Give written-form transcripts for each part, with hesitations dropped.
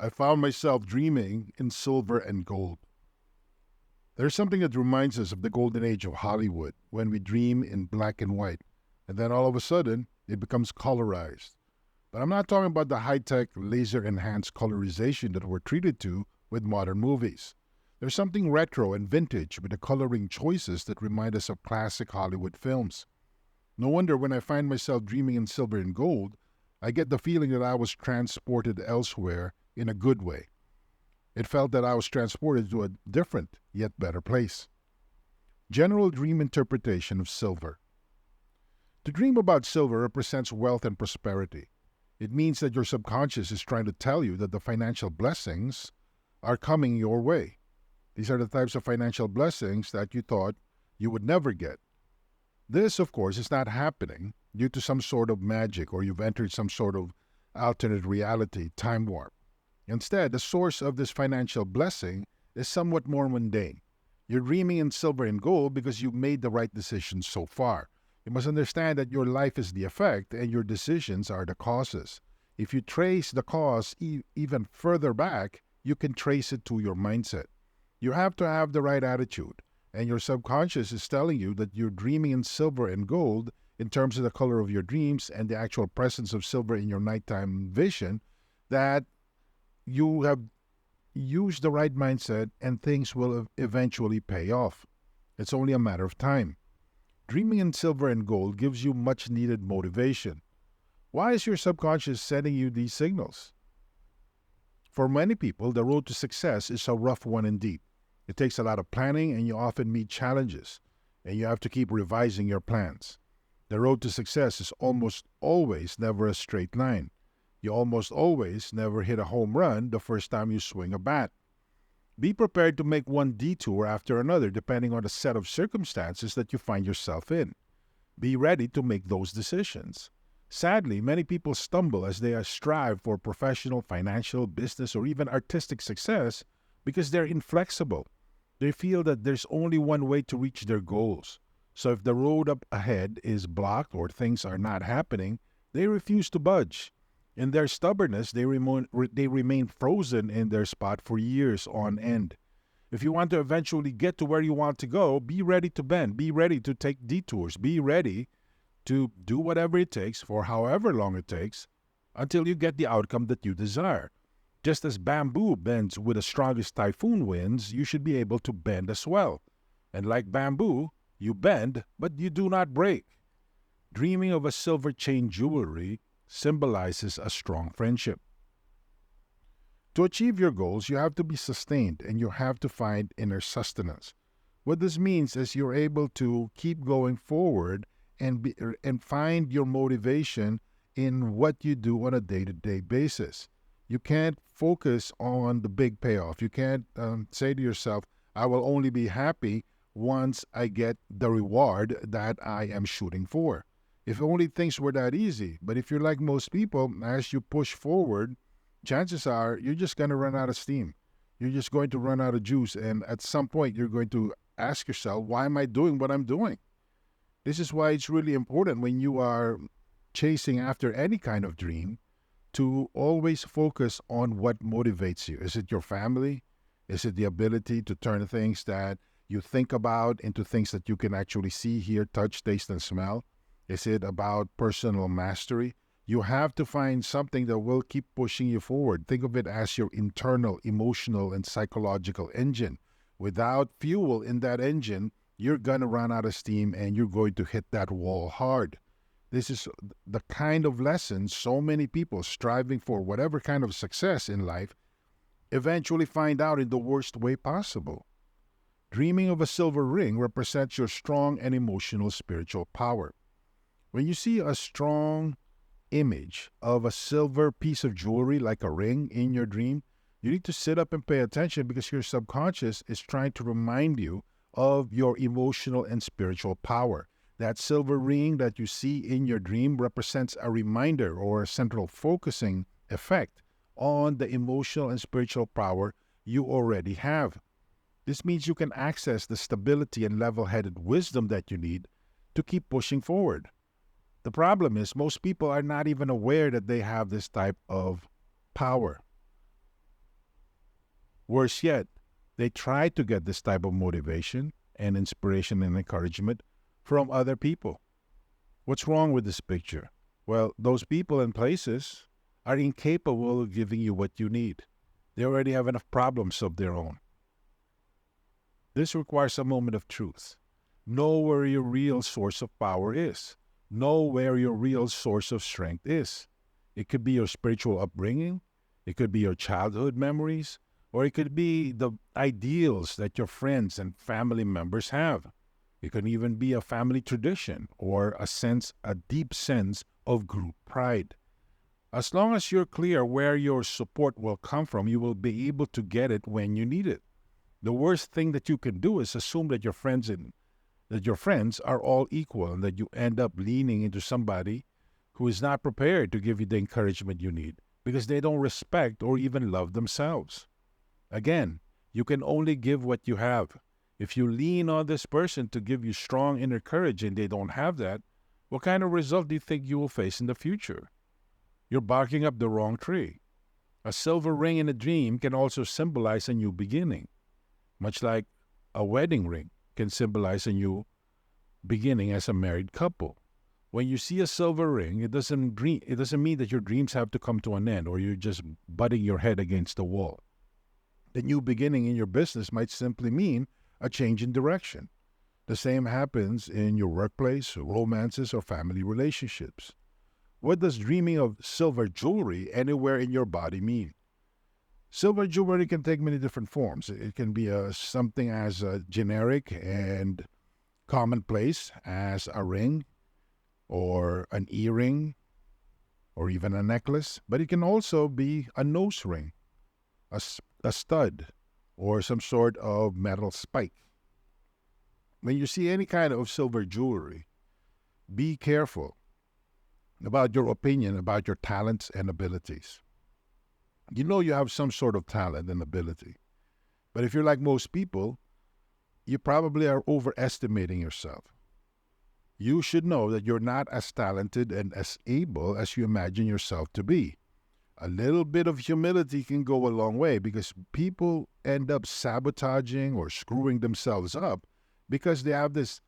I found myself dreaming in silver and gold. There's something that reminds us of the golden age of Hollywood when we dream in black and white, and then all of a sudden it becomes colorized. But I'm not talking about the high tech, laser enhanced colorization that we're treated to with modern movies. There's something retro and vintage with the coloring choices that remind us of classic Hollywood films. No wonder when I find myself dreaming in silver and gold, I get the feeling that I was transported elsewhere in a good way. It felt that I was transported to a different, yet better place. General dream interpretation of silver. To dream about silver represents wealth and prosperity. It means that your subconscious is trying to tell you that the financial blessings are coming your way. These are the types of financial blessings that you thought you would never get. This, of course, is not happening due to some sort of magic or you've entered some sort of alternate reality, time warp. Instead, the source of this financial blessing is somewhat more mundane. You're dreaming in silver and gold because you've made the right decisions so far. You must understand that your life is the effect and your decisions are the causes. If you trace the cause even further back, you can trace it to your mindset. You have to have the right attitude, and your subconscious is telling you that you're dreaming in silver and gold in terms of the color of your dreams and the actual presence of silver in your nighttime vision, that you have used the right mindset and things will eventually pay off. It's only a matter of time. Dreaming in silver and gold gives you much needed motivation. Why is your subconscious sending you these signals? For many people, the road to success is a rough one indeed. It takes a lot of planning and you often meet challenges, and you have to keep revising your plans. The road to success is almost always never a straight line. You almost always never hit a home run the first time you swing a bat. Be prepared to make one detour after another depending on the set of circumstances that you find yourself in. Be ready to make those decisions. Sadly, many people stumble as they strive for professional, financial, business, or even artistic success because they're inflexible. They feel that there's only one way to reach their goals. So if the road up ahead is blocked or things are not happening, they refuse to budge. In their stubbornness, they remain frozen in their spot for years on end. If you want to eventually get to where you want to go, be ready to bend, be ready to take detours, be ready to do whatever it takes for however long it takes until you get the outcome that you desire. Just as bamboo bends with the strongest typhoon winds, you should be able to bend as well. And like bamboo, you bend, but you do not break. Dreaming of a silver chain jewelry symbolizes a strong friendship. To achieve your goals, you have to be sustained and you have to find inner sustenance. What this means is you're able to keep going forward and find your motivation in what you do on a day-to-day basis. You can't focus on the big payoff. You can't say to yourself, I will only be happy once I get the reward that I am shooting for. If only things were that easy. But if you're like most people, as you push forward, chances are you're just going to run out of steam. You're just going to run out of juice. And at some point, you're going to ask yourself, why am I doing what I'm doing? This is why it's really important when you are chasing after any kind of dream to always focus on what motivates you. Is it your family? Is it the ability to turn things that you think about into things that you can actually see, hear, touch, taste, and smell? Is it about personal mastery? You have to find something that will keep pushing you forward. Think of it as your internal, emotional, and psychological engine. Without fuel in that engine, you're going to run out of steam and you're going to hit that wall hard. This is the kind of lesson so many people striving for whatever kind of success in life eventually find out in the worst way possible. Dreaming of a silver ring represents your strong and emotional spiritual power. When you see a strong image of a silver piece of jewelry like a ring in your dream, you need to sit up and pay attention because your subconscious is trying to remind you of your emotional and spiritual power. That silver ring that you see in your dream represents a reminder or a central focusing effect on the emotional and spiritual power you already have. This means you can access the stability and level-headed wisdom that you need to keep pushing forward. The problem is most people are not even aware that they have this type of power. Worse yet, they try to get this type of motivation and inspiration and encouragement from other people. What's wrong with this picture? Well, those people and places are incapable of giving you what you need. They already have enough problems of their own. This requires a moment of truth. Know where your real source of power is. Know where your real source of strength is. It could be your spiritual upbringing, it could be your childhood memories, or it could be the ideals that your friends and family members have. It can even be a family tradition or a deep sense of group pride. As long as you're clear where your support will come from, you will be able to get it when you need it. The worst thing that you can do is assume that your friends are all equal and that you end up leaning into somebody who is not prepared to give you the encouragement you need because they don't respect or even love themselves. Again, you can only give what you have. If you lean on this person to give you strong inner courage and they don't have that, what kind of result do you think you will face in the future? You're barking up the wrong tree. A silver ring in a dream can also symbolize a new beginning, much like a wedding ring can symbolize a new beginning as a married couple. When you see a silver ring, it doesn't mean that your dreams have to come to an end or you're just butting your head against the wall. The new beginning in your business might simply mean a change in direction. The same happens in your workplace, romances, or family relationships. What does dreaming of silver jewelry anywhere in your body mean? Silver jewelry can take many different forms. It can be something as generic and commonplace as a ring or an earring or even a necklace, but it can also be a nose ring, a stud, or some sort of metal spike. When you see any kind of silver jewelry, be careful about your opinion about your talents and abilities. You know you have some sort of talent and ability, but if you're like most people, you probably are overestimating yourself. You should know that you're not as talented and as able as you imagine yourself to be. A little bit of humility can go a long way because people end up sabotaging or screwing themselves up because they have this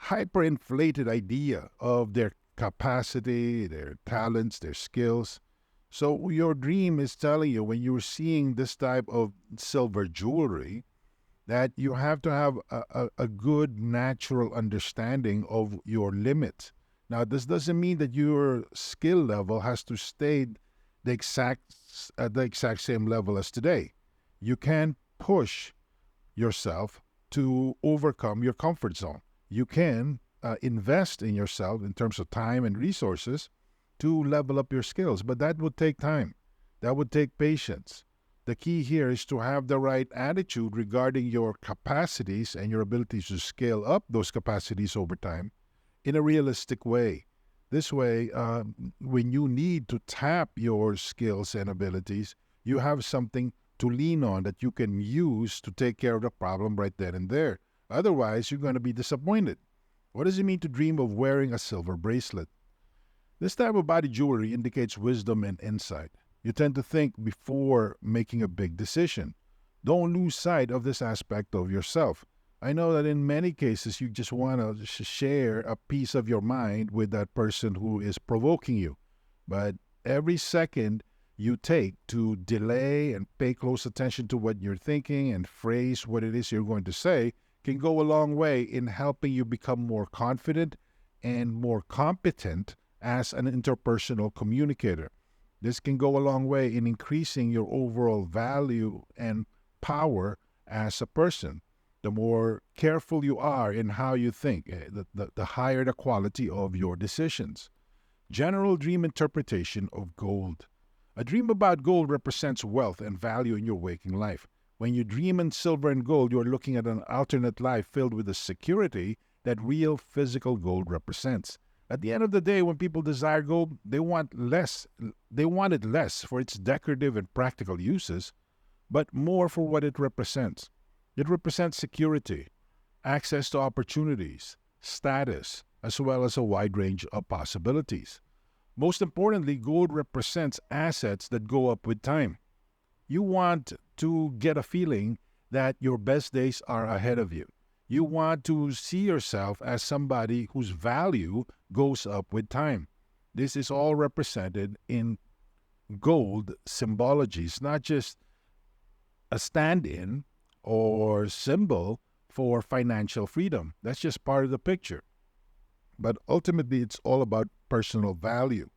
hyperinflated idea of their capacity, their talents, their skills. So your dream is telling you when you're seeing this type of silver jewelry that you have to have a good natural understanding of your limit. Now, this doesn't mean that your skill level has to stay the exact same level as today. You can push yourself to overcome your comfort zone. You can invest in yourself in terms of time and resources to level up your skills, but that would take time. That would take patience. The key here is to have the right attitude regarding your capacities and your abilities to scale up those capacities over time in a realistic way. This way, when you need to tap your skills and abilities, you have something to lean on that you can use to take care of the problem right then and there. Otherwise, you're going to be disappointed. What does it mean to dream of wearing a silver bracelet? This type of body jewelry indicates wisdom and insight. You tend to think before making a big decision. Don't lose sight of this aspect of yourself. I know that in many cases, you just want to share a piece of your mind with that person who is provoking you. But every second you take to delay and pay close attention to what you're thinking and phrase what it is you're going to say can go a long way in helping you become more confident and more competent as an interpersonal communicator. This can go a long way in increasing your overall value and power as a person. The more careful you are in how you think, the higher the quality of your decisions. General dream interpretation of gold. A dream about gold represents wealth and value in your waking life. When you dream in silver and gold, you are looking at an alternate life filled with the security that real physical gold represents. At the end of the day, when people desire gold, they want it less for its decorative and practical uses, but more for what it represents. It represents security, access to opportunities, status, as well as a wide range of possibilities. Most importantly, gold represents assets that go up with time. You want to get a feeling that your best days are ahead of you. You want to see yourself as somebody whose value goes up with time. This is all represented in gold symbologies, not just a stand-in or symbol for financial freedom. That's just part of the picture. But ultimately, it's all about personal value.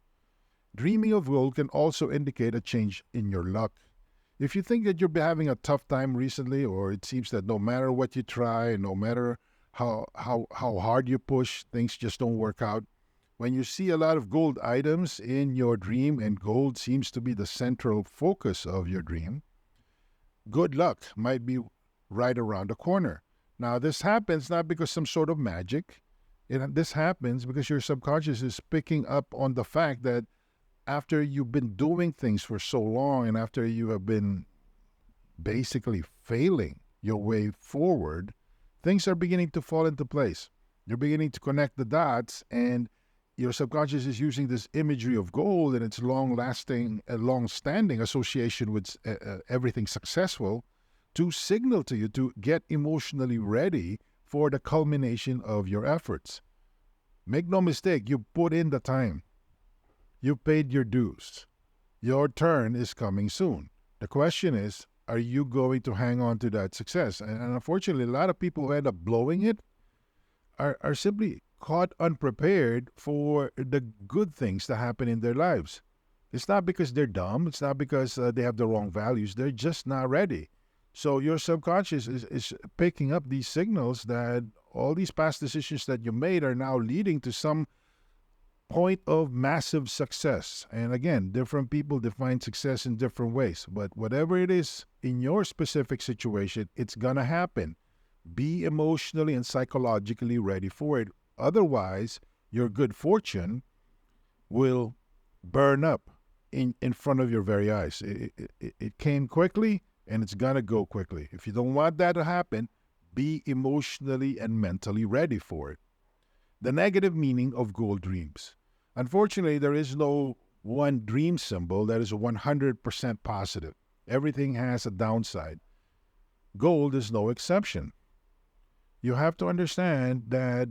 Dreaming of gold can also indicate a change in your luck. If you think that you're having a tough time recently, or it seems that no matter what you try, no matter how hard you push, things just don't work out. When you see a lot of gold items in your dream, and gold seems to be the central focus of your dream, good luck might be right around the corner. Now, this happens not because some sort of magic. This happens because your subconscious is picking up on the fact that after you've been doing things for so long, and after you have been basically failing your way forward, things are beginning to fall into place. You're beginning to connect the dots, and your subconscious is using this imagery of gold and its long-standing association with everything successful to signal to you to get emotionally ready for the culmination of your efforts. Make no mistake, you put in the time. You paid your dues. Your turn is coming soon. The question is, are you going to hang on to that success? And unfortunately, a lot of people who end up blowing it are simply caught unprepared for the good things that happen in their lives. It's not because they're dumb. It's not because they have the wrong values. They're just not ready. So your subconscious is picking up these signals that all these past decisions that you made are now leading to some point of massive success. And again, different people define success in different ways. But whatever it is in your specific situation, it's going to happen. Be emotionally and psychologically ready for it. Otherwise, your good fortune will burn up in front of your very eyes. It came quickly, and it's going to go quickly. If you don't want that to happen, be emotionally and mentally ready for it. The negative meaning of gold dreams. Unfortunately, there is no one dream symbol that is 100% positive. Everything has a downside. Gold is no exception. You have to understand that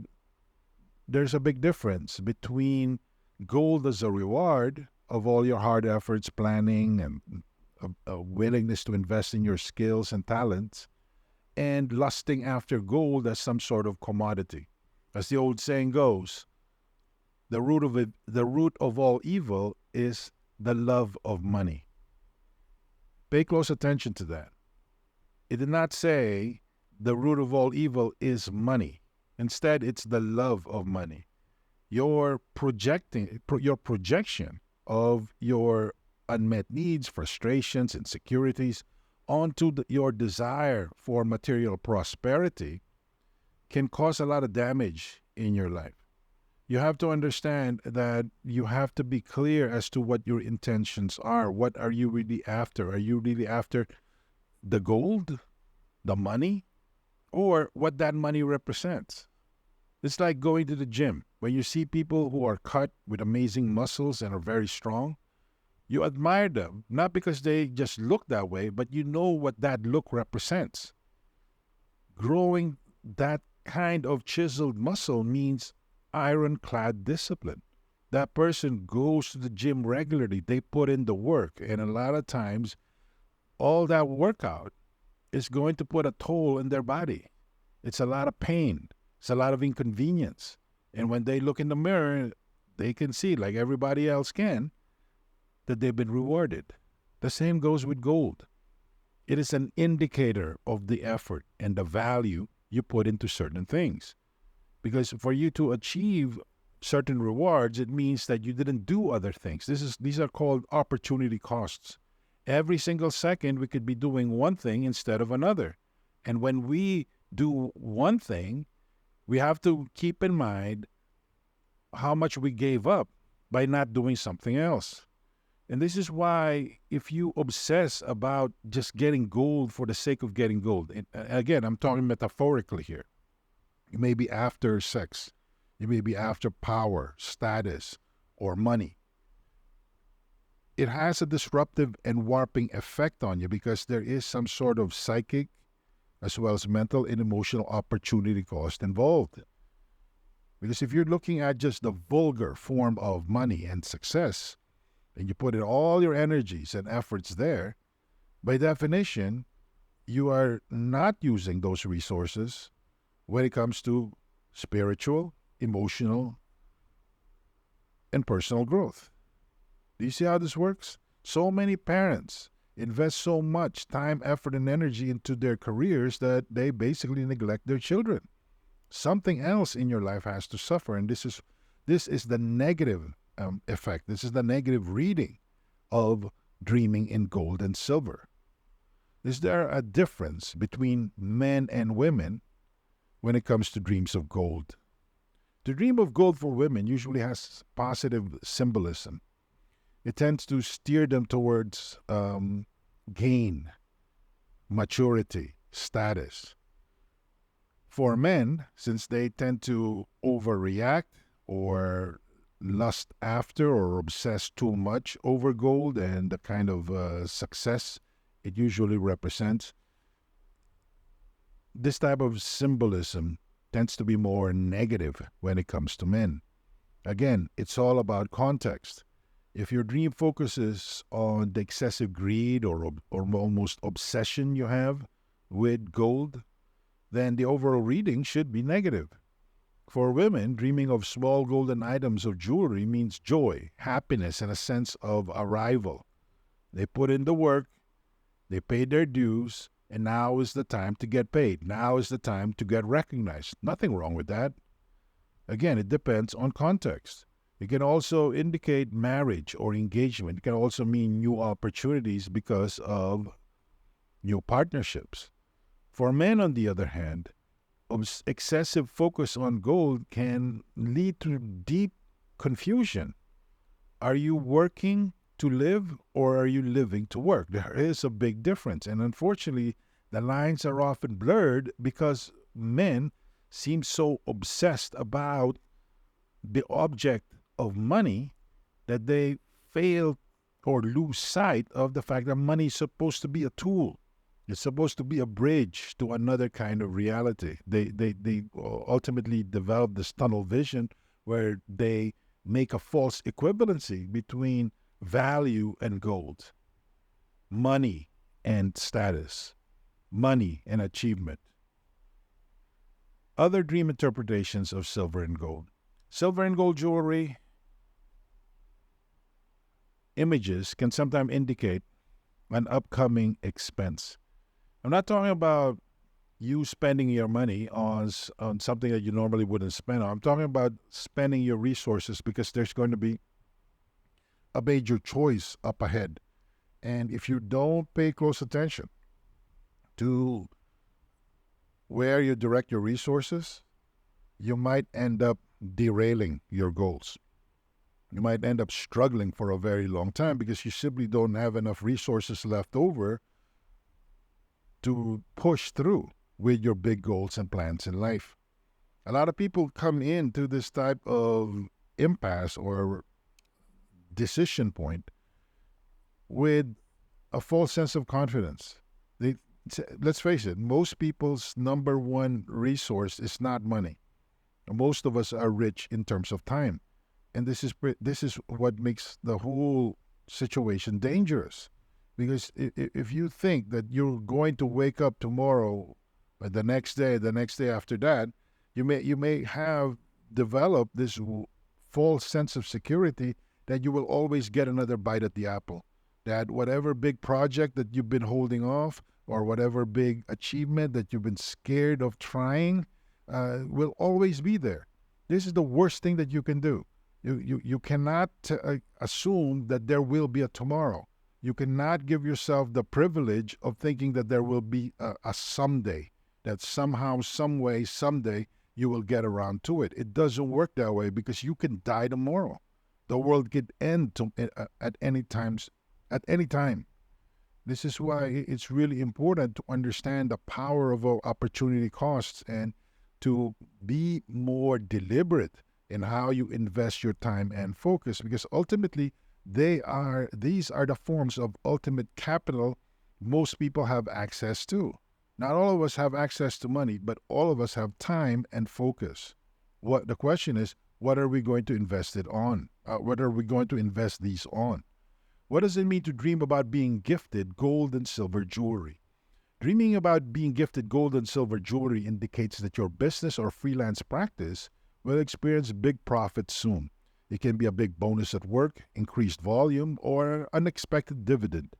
there's a big difference between gold as a reward of all your hard efforts, planning, and a willingness to invest in your skills and talents, and lusting after gold as some sort of commodity. As the old saying goes, the root of all evil is the love of money. Pay close attention to that. It did not say the root of all evil is money. Instead, it's the love of money. Your projection of your unmet needs, frustrations, insecurities onto your desire for material prosperity can cause a lot of damage in your life. You have to understand that you have to be clear as to what your intentions are. What are you really after? Are you really after the gold, the money, or what that money represents? It's like going to the gym. When you see people who are cut with amazing muscles and are very strong, you admire them, not because they just look that way, but you know what that look represents. Growing that kind of chiseled muscle means ironclad discipline. That person goes to the gym regularly. They put in the work. And a lot of times, all that workout is going to put a toll in their body. It's a lot of pain. It's a lot of inconvenience. And when they look in the mirror, they can see, like everybody else can, that they've been rewarded. The same goes with gold. It is an indicator of the effort and the value you put into certain things. Because for you to achieve certain rewards, it means that you didn't do other things. These are called opportunity costs. Every single second, we could be doing one thing instead of another. And when we do one thing, we have to keep in mind how much we gave up by not doing something else. And this is why if you obsess about just getting gold for the sake of getting gold, and again, I'm talking metaphorically here. You may be after sex. You may be after power, status, or money. it has a disruptive and warping effect on you because there is some sort of psychic as well as mental and emotional opportunity cost involved. Because if you're looking at just the vulgar form of money and success, and you put in all your energies and efforts there, by definition, you are not using those resources when it comes to spiritual, emotional, and personal growth. Do you see how this works? So many parents invest so much time, effort, and energy into their careers that they basically neglect their children. Something else in your life has to suffer, and this is the negative effect. This is the negative reading of dreaming in gold and silver. Is there a difference between men and women when it comes to dreams of gold? The dream of gold for women usually has positive symbolism. It tends to steer them towards gain, maturity, status. For men, since they tend to overreact or lust after or obsess too much over gold and the kind of success it usually represents, this type of symbolism tends to be more negative when it comes to men. Again, it's all about context. If your dream focuses on the excessive greed or almost obsession you have with gold, then the overall reading should be negative. For women, dreaming of small golden items of jewelry means joy, happiness, and a sense of arrival. They put in the work, they paid their dues, and now is the time to get paid. Now is the time to get recognized. Nothing wrong with that. Again, it depends on context. It can also indicate marriage or engagement. It can also mean new opportunities because of new partnerships. For men, on the other hand, excessive focus on gold can lead to deep confusion. Are you working to live or are you living to work? There is a big difference. And unfortunately, the lines are often blurred because men seem so obsessed about the object of money that they fail or lose sight of the fact that money is supposed to be a tool. It's supposed to be a bridge to another kind of reality. They ultimately develop this tunnel vision where they make a false equivalency between value and gold, money and status, money and achievement. Other dream interpretations of silver and gold. Silver and gold jewelry images can sometimes indicate an upcoming expense. I'm not talking about you spending your money on something that you normally wouldn't spend on. I'm talking about spending your resources because there's going to be a major choice up ahead. And if you don't pay close attention to where you direct your resources, you might end up derailing your goals. You might end up struggling for a very long time because you simply don't have enough resources left over to push through with your big goals and plans in life. A lot of people come into this type of impasse or decision point with a false sense of confidence. Let's face it, most people's number one resource is not money. Most of us are rich in terms of time. And this is what makes the whole situation dangerous. Because if you think that you're going to wake up tomorrow, or the next day after that, you may have developed this false sense of security that you will always get another bite at the apple. That whatever big project that you've been holding off, or whatever big achievement that you've been scared of trying, will always be there. This is the worst thing that you can do. You cannot assume that there will be a tomorrow. You cannot give yourself the privilege of thinking that there will be a someday, that somehow, some way, someday you will get around to it. It doesn't work that way because you can die tomorrow. The world could end at any time. This is why it's really important to understand the power of opportunity costs and to be more deliberate in how you invest your time and focus, because ultimately These are the forms of ultimate capital most people have access to. Not all of us have access to money, but all of us have time and focus. What the question is, what are we going to invest it on? What are we going to invest these on? What does it mean to dream about being gifted gold and silver jewelry? Dreaming about being gifted gold and silver jewelry indicates that your business or freelance practice will experience big profits soon. It can be a big bonus at work, increased volume, or unexpected dividend.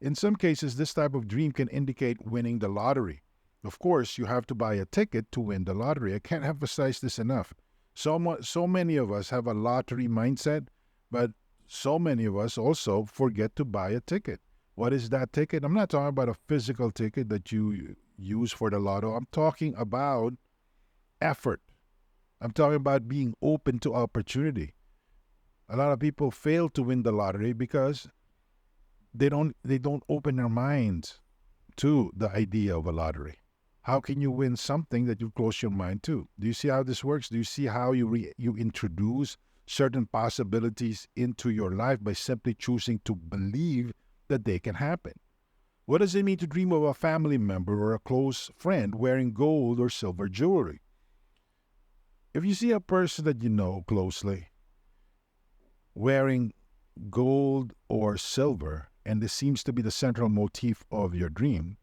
In some cases, this type of dream can indicate winning the lottery. Of course, you have to buy a ticket to win the lottery. I can't emphasize this enough. So many of us have a lottery mindset, but so many of us also forget to buy a ticket. What is that ticket? I'm not talking about a physical ticket that you use for the lotto. I'm talking about effort. I'm talking about being open to opportunity. A lot of people fail to win the lottery because they don't open their minds to the idea of a lottery. How can you win something that you close your mind to? Do you see how this works? Do you see how you introduce certain possibilities into your life by simply choosing to believe that they can happen? What does it mean to dream of a family member or a close friend wearing gold or silver jewelry? If you see a person that you know closely wearing gold or silver, and this seems to be the central motif of your dream,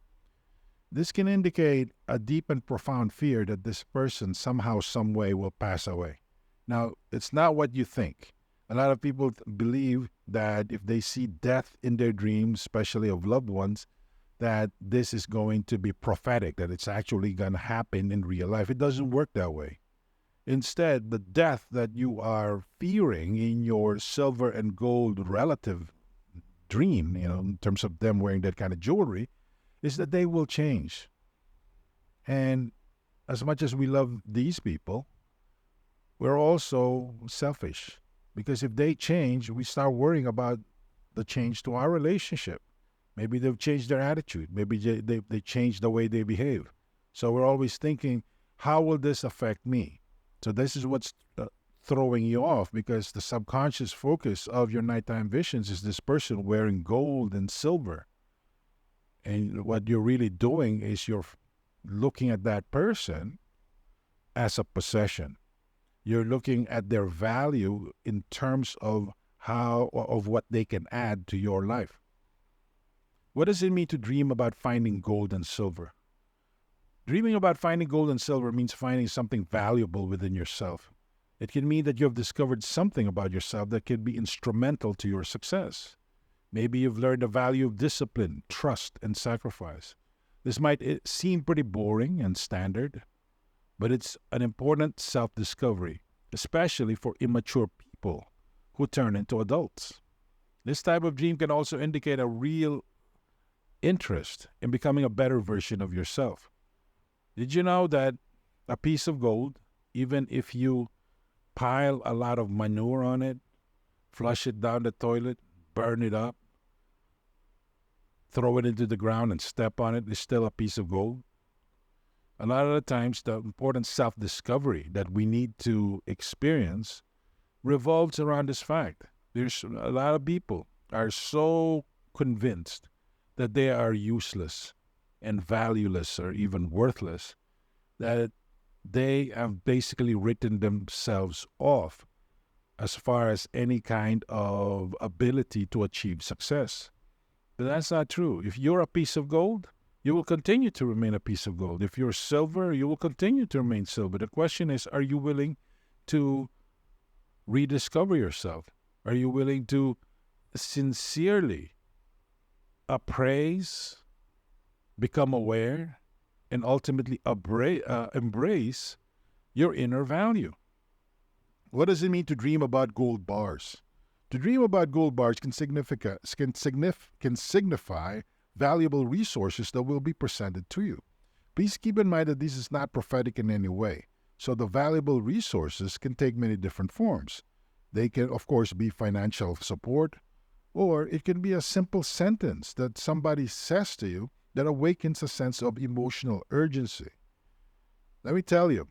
this can indicate a deep and profound fear that this person somehow, some way will pass away. Now, it's not what you think. A lot of people believe that if they see death in their dreams, especially of loved ones, that this is going to be prophetic, that it's actually going to happen in real life. It doesn't work that way. Instead, the death that you are fearing in your silver and gold relative dream, in terms of them wearing that kind of jewelry, is that they will change. And as much as we love these people, we're also selfish. Because if they change, we start worrying about the change to our relationship. Maybe they've changed their attitude. Maybe they changed the way they behave. So we're always thinking, how will this affect me? So this is what's throwing you off, because the subconscious focus of your nighttime visions is this person wearing gold and silver. And what you're really doing is you're looking at that person as a possession. You're looking at their value in terms of what they can add to your life. What does it mean to dream about finding gold and silver? Dreaming about finding gold and silver means finding something valuable within yourself. It can mean that you have discovered something about yourself that can be instrumental to your success. Maybe you've learned the value of discipline, trust, and sacrifice. This might seem pretty boring and standard, but it's an important self-discovery, especially for immature people who turn into adults. This type of dream can also indicate a real interest in becoming a better version of yourself. Did you know that a piece of gold, even if you pile a lot of manure on it, flush it down the toilet, burn it up, throw it into the ground and step on it, is still a piece of gold? A lot of the times, the important self-discovery that we need to experience revolves around this fact. There's a lot of people are so convinced that they are useless and valueless or even worthless that they have basically written themselves off as far as any kind of ability to achieve success. But that's not true. If you're a piece of gold, you will continue to remain a piece of gold. If you're silver, you will continue to remain silver. The question is, are you willing to rediscover yourself? Are you willing to sincerely appraise, become aware, and ultimately embrace your inner value? What does it mean to dream about gold bars? To dream about gold bars can signify valuable resources that will be presented to you. Please keep in mind that this is not prophetic in any way. So the valuable resources can take many different forms. They can, of course, be financial support, or it can be a simple sentence that somebody says to you that awakens a sense of emotional urgency. Let me tell you,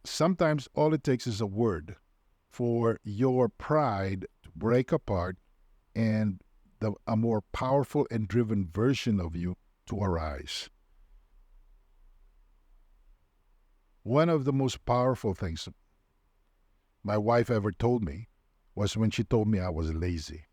sometimes all it takes is a word for your pride to break apart and a more powerful and driven version of you to arise. One of the most powerful things my wife ever told me was when she told me I was lazy.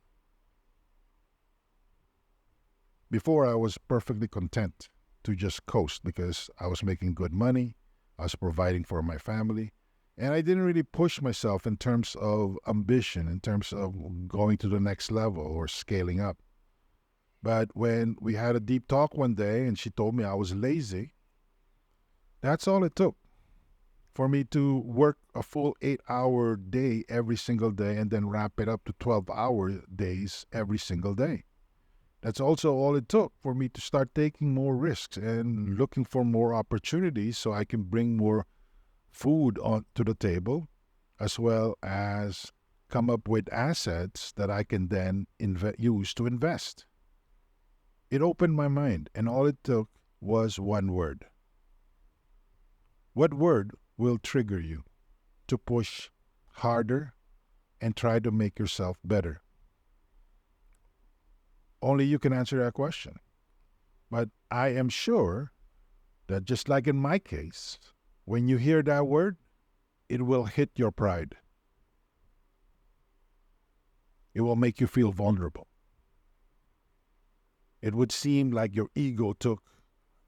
Before, I was perfectly content to just coast because I was making good money, I was providing for my family, and I didn't really push myself in terms of ambition, in terms of going to the next level or scaling up. But when we had a deep talk one day and she told me I was lazy, that's all it took for me to work a full 8-hour day every single day and then wrap it up to 12-hour days every single day. That's also all it took for me to start taking more risks and looking for more opportunities so I can bring more food to the table, as well as come up with assets that I can then use to invest. It opened my mind, and all it took was one word. What word will trigger you to push harder and try to make yourself better? Only you can answer that question. But I am sure that just like in my case, when you hear that word, it will hit your pride. It will make you feel vulnerable. It would seem like your ego took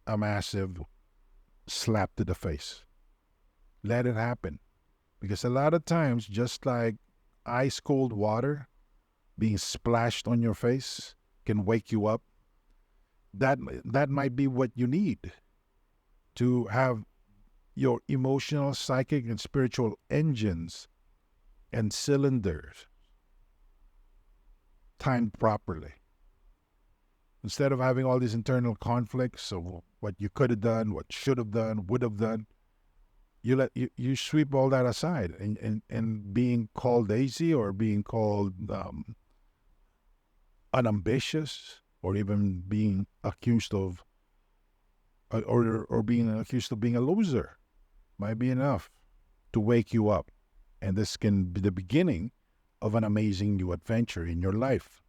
a massive slap to the face. Let it happen. Because a lot of times, just like ice cold water being splashed on your face can wake you up, that might be what you need to have your emotional, psychic, and spiritual engines and cylinders timed properly. Instead of having all these internal conflicts of what you could have done, what should have done, would have done, you sweep all that aside, and being called lazy or being called unambitious or even being accused of or being accused of being a loser might be enough to wake you up. And this can be the beginning of an amazing new adventure in your life.